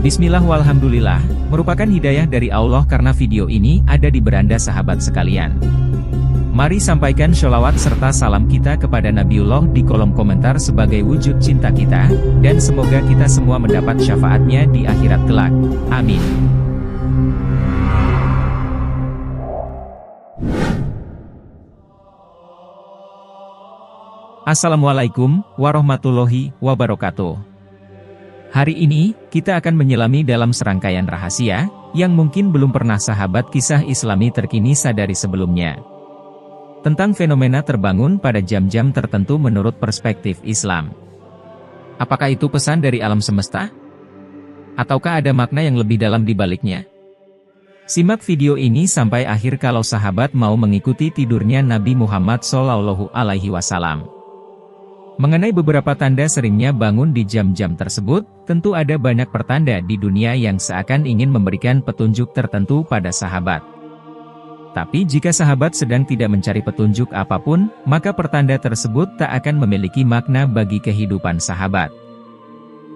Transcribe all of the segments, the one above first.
Bismillah walhamdulillah, merupakan hidayah dari Allah karena video ini ada di beranda sahabat sekalian. Mari sampaikan sholawat serta salam kita kepada Nabiullah di kolom komentar sebagai wujud cinta kita, dan semoga kita semua mendapat syafaatnya di akhirat kelak. Amin. Assalamualaikum warahmatullahi wabarakatuh. Hari ini, kita akan menyelami dalam serangkaian rahasia, yang mungkin belum pernah sahabat kisah Islami terkini sadari sebelumnya. Tentang fenomena terbangun pada jam-jam tertentu menurut perspektif Islam. Apakah itu pesan dari alam semesta? Ataukah ada makna yang lebih dalam di baliknya? Simak video ini sampai akhir kalau sahabat mau mengikuti tidurnya Nabi Muhammad SAW. Mengenai beberapa tanda seringnya bangun di jam-jam tersebut, tentu ada banyak pertanda di dunia yang seakan ingin memberikan petunjuk tertentu pada sahabat. Tapi jika sahabat sedang tidak mencari petunjuk apapun, maka pertanda tersebut tak akan memiliki makna bagi kehidupan sahabat.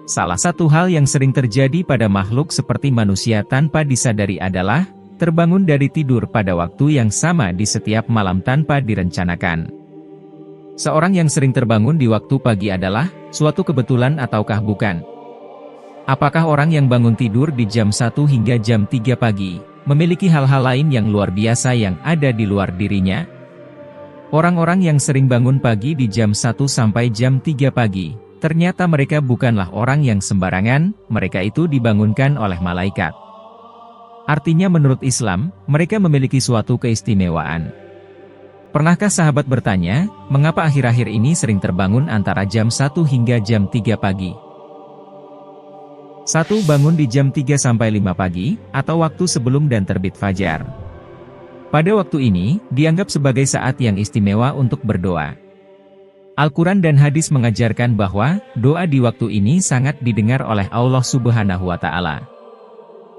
Salah satu hal yang sering terjadi pada makhluk seperti manusia tanpa disadari adalah, terbangun dari tidur pada waktu yang sama di setiap malam tanpa direncanakan. Seorang yang sering terbangun di waktu pagi adalah suatu kebetulan ataukah bukan? Apakah orang yang bangun tidur di jam 1 hingga jam 3 pagi, memiliki hal-hal lain yang luar biasa yang ada di luar dirinya? Orang-orang yang sering bangun pagi di jam 1 sampai jam 3 pagi, ternyata mereka bukanlah orang yang sembarangan, mereka itu dibangunkan oleh malaikat. Artinya menurut Islam, mereka memiliki suatu keistimewaan. Pernahkah sahabat bertanya, mengapa akhir-akhir ini sering terbangun antara jam 1 hingga jam 3 pagi? 1. Bangun di jam 3 sampai 5 pagi, atau waktu sebelum dan terbit fajar. Pada waktu ini, dianggap sebagai saat yang istimewa untuk berdoa. Al-Quran dan hadis mengajarkan bahwa, doa di waktu ini sangat didengar oleh Allah Subhanahu wa Ta'ala.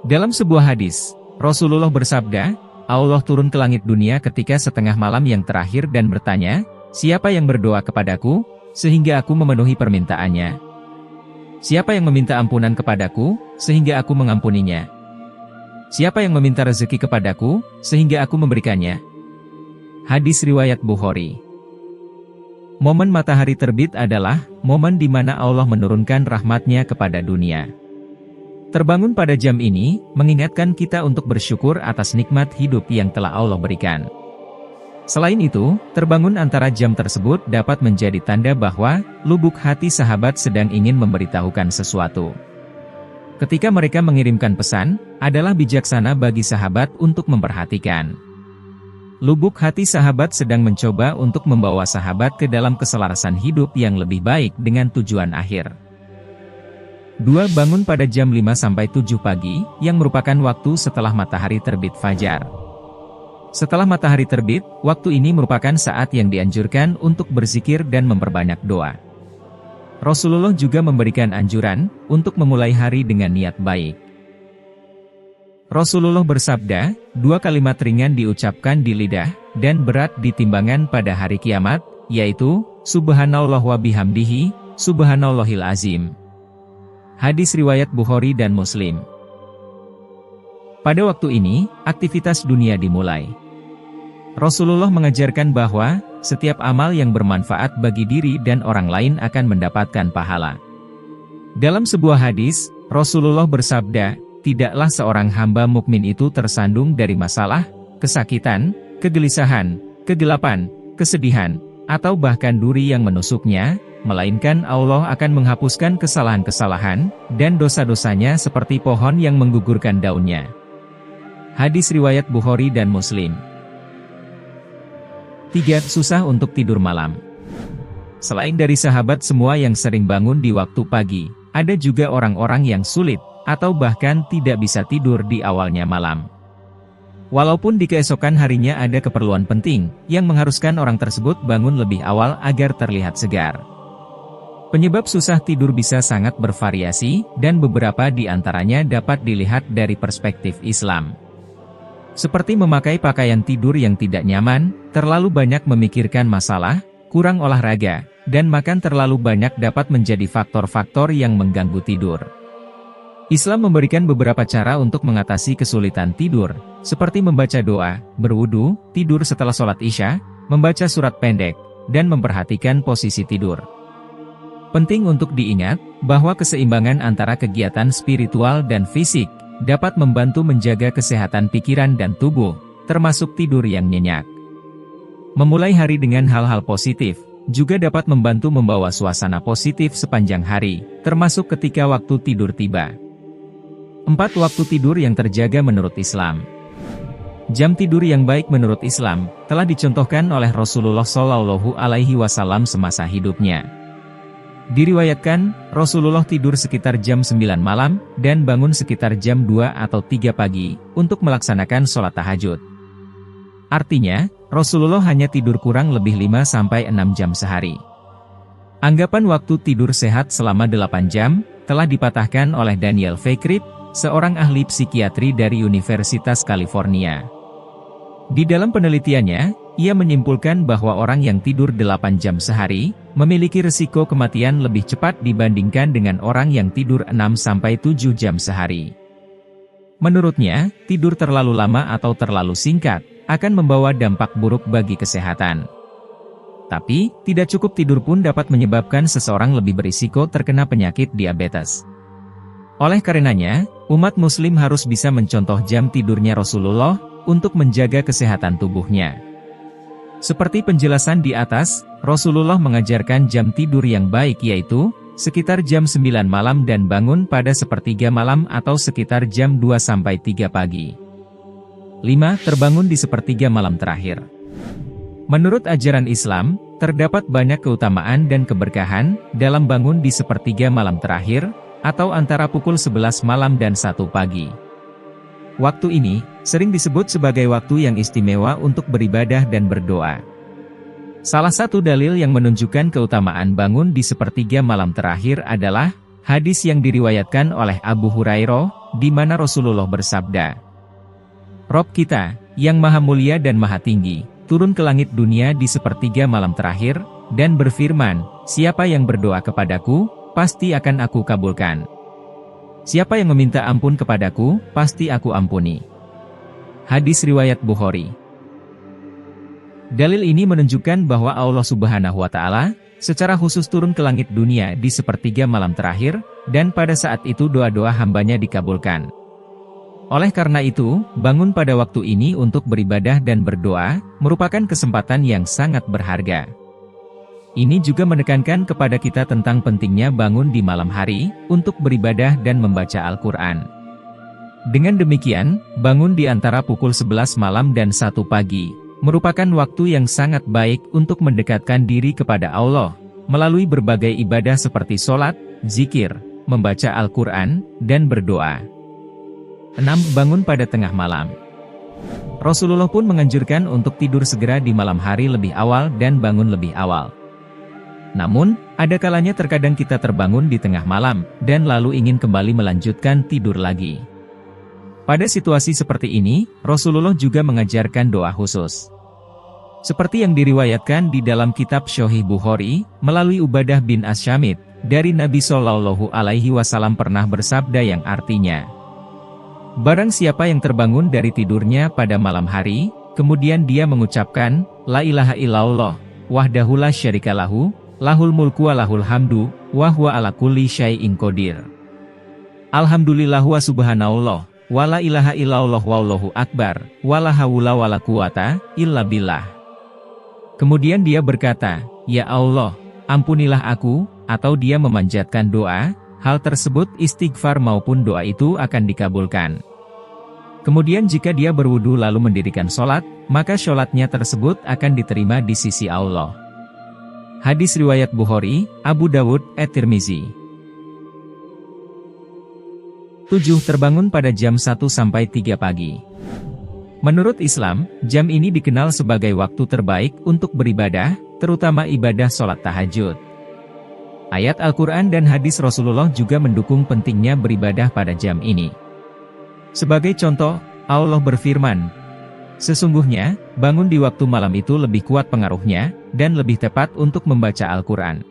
Dalam sebuah hadis, Rasulullah bersabda, Allah turun ke langit dunia ketika setengah malam yang terakhir dan bertanya, siapa yang berdoa kepadaku, sehingga aku memenuhi permintaannya? Siapa yang meminta ampunan kepadaku, sehingga aku mengampuninya? Siapa yang meminta rezeki kepadaku, sehingga aku memberikannya? Hadis riwayat Bukhari. Momen matahari terbit adalah momen di mana Allah menurunkan rahmat-Nya kepada dunia. Terbangun pada jam ini, mengingatkan kita untuk bersyukur atas nikmat hidup yang telah Allah berikan. Selain itu, terbangun antara jam tersebut dapat menjadi tanda bahwa, lubuk hati sahabat sedang ingin memberitahukan sesuatu. Ketika mereka mengirimkan pesan, adalah bijaksana bagi sahabat untuk memperhatikan. Lubuk hati sahabat sedang mencoba untuk membawa sahabat ke dalam keselarasan hidup yang lebih baik dengan tujuan akhir. 2. Bangun pada jam 5-7 pagi, yang merupakan waktu setelah matahari terbit fajar. Setelah matahari terbit, waktu ini merupakan saat yang dianjurkan untuk berzikir dan memperbanyak doa. Rasulullah juga memberikan anjuran, untuk memulai hari dengan niat baik. Rasulullah bersabda, 2 kalimat ringan diucapkan di lidah, dan berat di timbangan pada hari kiamat, yaitu, Subhanallah wa bihamdihi, Subhanallahil azim. Hadis riwayat Bukhari dan Muslim. Pada waktu ini, aktivitas dunia dimulai. Rasulullah mengajarkan bahwa, setiap amal yang bermanfaat bagi diri dan orang lain akan mendapatkan pahala. Dalam sebuah hadis, Rasulullah bersabda, tidaklah seorang hamba mukmin itu tersandung dari masalah, kesakitan, kegelisahan, kegelapan, kesedihan, atau bahkan duri yang menusuknya, melainkan Allah akan menghapuskan kesalahan-kesalahan, dan dosa-dosanya seperti pohon yang menggugurkan daunnya. Hadis riwayat Bukhari dan Muslim. 3. Susah untuk tidur malam. Selain dari sahabat semua yang sering bangun di waktu pagi, ada juga orang-orang yang sulit, atau bahkan tidak bisa tidur di awalnya malam. Walaupun di keesokan harinya ada keperluan penting, yang mengharuskan orang tersebut bangun lebih awal agar terlihat segar. Penyebab susah tidur bisa sangat bervariasi, dan beberapa di antaranya dapat dilihat dari perspektif Islam. Seperti memakai pakaian tidur yang tidak nyaman, terlalu banyak memikirkan masalah, kurang olahraga, dan makan terlalu banyak dapat menjadi faktor-faktor yang mengganggu tidur. Islam memberikan beberapa cara untuk mengatasi kesulitan tidur, seperti membaca doa, berwudu, tidur setelah sholat Isya, membaca surat pendek, dan memperhatikan posisi tidur. Penting untuk diingat, bahwa keseimbangan antara kegiatan spiritual dan fisik, dapat membantu menjaga kesehatan pikiran dan tubuh, termasuk tidur yang nyenyak. Memulai hari dengan hal-hal positif, juga dapat membantu membawa suasana positif sepanjang hari, termasuk ketika waktu tidur tiba. 4 waktu tidur yang terjaga menurut Islam. Jam tidur yang baik menurut Islam, telah dicontohkan oleh Rasulullah Shallallahu Alaihi Wasallam semasa hidupnya. Diriwayatkan, Rasulullah tidur sekitar jam 9 malam, dan bangun sekitar jam 2 atau 3 pagi, untuk melaksanakan sholat tahajud. Artinya, Rasulullah hanya tidur kurang lebih 5-6 jam sehari. Anggapan waktu tidur sehat selama 8 jam, telah dipatahkan oleh Daniel Fekrip, seorang ahli psikiatri dari Universitas California. Di dalam penelitiannya, ia menyimpulkan bahwa orang yang tidur 8 jam sehari, memiliki risiko kematian lebih cepat dibandingkan dengan orang yang tidur 6-7 jam sehari. Menurutnya, tidur terlalu lama atau terlalu singkat, akan membawa dampak buruk bagi kesehatan. Tapi, tidak cukup tidur pun dapat menyebabkan seseorang lebih berisiko terkena penyakit diabetes. Oleh karenanya, umat muslim harus bisa mencontoh jam tidurnya Rasulullah, untuk menjaga kesehatan tubuhnya. Seperti penjelasan di atas, Rasulullah mengajarkan jam tidur yang baik yaitu, sekitar jam 9 malam dan bangun pada sepertiga malam atau sekitar jam 2-3 pagi. 5. Terbangun di sepertiga malam terakhir. Menurut ajaran Islam, terdapat banyak keutamaan dan keberkahan, dalam bangun di sepertiga malam terakhir, atau antara pukul 11 malam dan 1 pagi. Waktu ini, sering disebut sebagai waktu yang istimewa untuk beribadah dan berdoa. Salah satu dalil yang menunjukkan keutamaan bangun di sepertiga malam terakhir adalah, hadis yang diriwayatkan oleh Abu Hurairah, di mana Rasulullah bersabda, Rob kita, yang maha mulia dan maha tinggi, turun ke langit dunia di sepertiga malam terakhir, dan berfirman, siapa yang berdoa kepadaku, pasti akan aku kabulkan. Siapa yang meminta ampun kepadaku, pasti aku ampuni. Hadis riwayat Bukhari. Dalil ini menunjukkan bahwa Allah Subhanahu wa Ta'ala secara khusus turun ke langit dunia di sepertiga malam terakhir, dan pada saat itu doa-doa hambanya dikabulkan. Oleh karena itu, bangun pada waktu ini untuk beribadah dan berdoa, merupakan kesempatan yang sangat berharga. Ini juga menekankan kepada kita tentang pentingnya bangun di malam hari, untuk beribadah dan membaca Al-Quran. Dengan demikian, bangun di antara pukul 11 malam dan 1 pagi, merupakan waktu yang sangat baik untuk mendekatkan diri kepada Allah, melalui berbagai ibadah seperti sholat, zikir, membaca Al-Quran, dan berdoa. 6. Bangun pada tengah malam. Rasulullah pun menganjurkan untuk tidur segera di malam hari lebih awal dan bangun lebih awal. Namun, ada kalanya terkadang kita terbangun di tengah malam, dan lalu ingin kembali melanjutkan tidur lagi. Pada situasi seperti ini, Rasulullah juga mengajarkan doa khusus. Seperti yang diriwayatkan di dalam kitab Sahih Bukhari, melalui Ubadah bin As-Syamit, dari Nabi Shallallahu Alaihi Wasallam pernah bersabda yang artinya, barang siapa yang terbangun dari tidurnya pada malam hari, kemudian dia mengucapkan, La ilaha illallah, wahdahu la syarika lahu, lahul mulku wa lahul hamdu, wa huwa ala kulli syai'in qadir. Alhamdulillah wa subhanallah, wa la ilaha illallah wallahu akbar, wa la haula wa la quwata illa billah. Kemudian dia berkata, Ya Allah, ampunilah aku, atau dia memanjatkan doa, hal tersebut istighfar maupun doa itu akan dikabulkan. Kemudian jika dia berwudu lalu mendirikan sholat, maka sholatnya tersebut akan diterima di sisi Allah. Hadis riwayat Bukhari, Abu Dawud, At-Tirmizi. 7. Terbangun pada jam 1-3 pagi. Menurut Islam, jam ini dikenal sebagai waktu terbaik untuk beribadah, terutama ibadah sholat tahajud. Ayat Al-Quran dan hadis Rasulullah juga mendukung pentingnya beribadah pada jam ini. Sebagai contoh, Allah berfirman, sesungguhnya, bangun di waktu malam itu lebih kuat pengaruhnya, dan lebih tepat untuk membaca Al-Quran.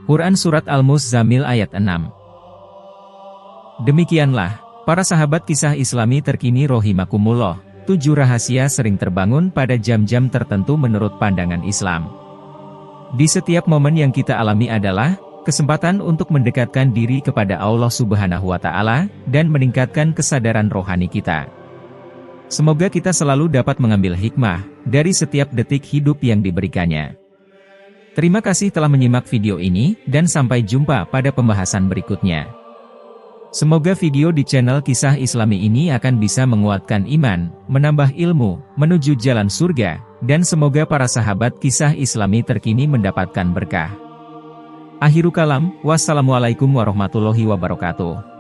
Quran Surat Al-Muzammil ayat 6. Demikianlah, para sahabat kisah Islami terkini rohimakumullah, 7 rahasia sering terbangun pada jam-jam tertentu menurut pandangan Islam. Di setiap momen yang kita alami adalah kesempatan untuk mendekatkan diri kepada Allah Subhanahu wa Ta'ala dan meningkatkan kesadaran rohani kita. Semoga kita selalu dapat mengambil hikmah dari setiap detik hidup yang diberikannya. Terima kasih telah menyimak video ini, dan sampai jumpa pada pembahasan berikutnya. Semoga video di channel Kisah Islami ini akan bisa menguatkan iman, menambah ilmu, menuju jalan surga, dan semoga para sahabat Kisah Islami terkini mendapatkan berkah. Akhiru kalam, wassalamualaikum warahmatullahi wabarakatuh.